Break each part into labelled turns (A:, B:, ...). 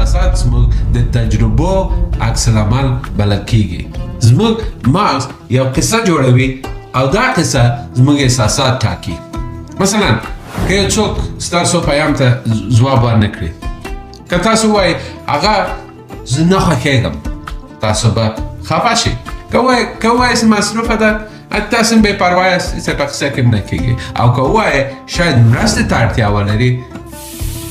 A: احساسات زموږ د تجربو عکس العمل بلل کیږي. زموږ مغز یو قصه جوړوي او دا قصه زموږ احساسات ټاکي. مثلا که یو څوک ستاسو پیام ته ځواب ورنه کړي، که تاسو وایئ هغه زه نه خوښېږم، تاسو به خفه شئ. که وایئ چې مصروفه ده، تاسو بې پروا یاست، هېڅ په قصه کې نه کېږي. او که وایئ شاید مرستې ته اړتیا ولري،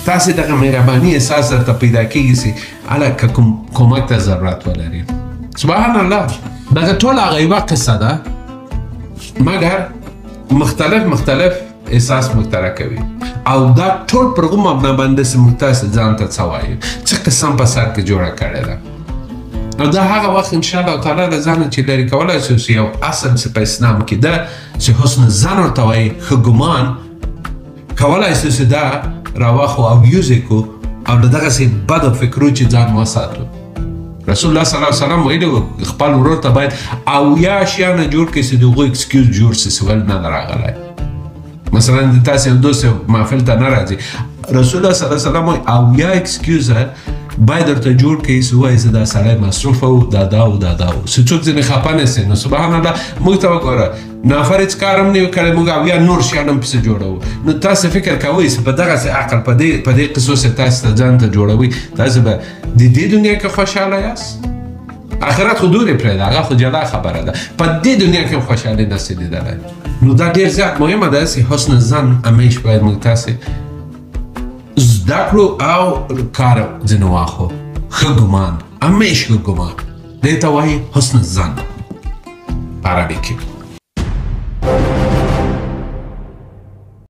A: تاسې دغه مهرباني احساس درته پیدا کېږي چې هله که کومک ته ضرورت ولري. سبحان الله، دغه ټول هغه یوه قصه ده، مګر مختلف احساس موږ ته راکوي. او دا ټول پر کومه مبنا باندې چې موږ تاسې ځان ته څه وایو، څه قسم په سر کې جوړه کړې ده. او دا هغه وخت انشاءالله تعالی له ځانه چې لرې کولی شو چې یو اصل چې په اسلام کې ده چې حسن ظن ورته وایي، ښه ګمان کولی شو چې دا راواخلو او یوز یې کړو او له دغسې بدو فکرو چې ځان وساتو. رسول الله صلی الله علیه وسلم ویلي وو خپل ورور ته باید 80 شیانه جوړ کړي چې د هغوی اکسکیوز جوړ شي چې ولې نه راغلی. مثلا د تاسې یو دوست یو محفل ته نه راځي، رسول الله صلی الله علیه وسلم وایي 80 اکسکیوزه باید درته جوړ کړي چې ووایي چې دا سړی مصروفه و، دا و چې څوک ځینې خفه نه سي. نو سبحان الله موږ ته وګوره، نافر هېڅ کار هم نه وي کړی، موږ 80 نور شیان هم پسې جوړوو. نو تاسې فکر کوئ چې په دغسې عقل په دې قصو چې تاسې ته ځان ته جوړوئ، تاسې به د دې دنیا کې خوشحاله یاست؟ آخرت خو دورې پرېږده، هغه خو جلا خبره ده. په دې دنیا کې هم خوشحالي نسې لیدلی. نو دا ډېر زیات مهمه ده چې حسن ظن همیش باید موږ تاسې زده کړو او کار ځینې واخلو. ښه ګمان، همیش ښه ګمان، دې ته وایي حسن ظن په عربي کې.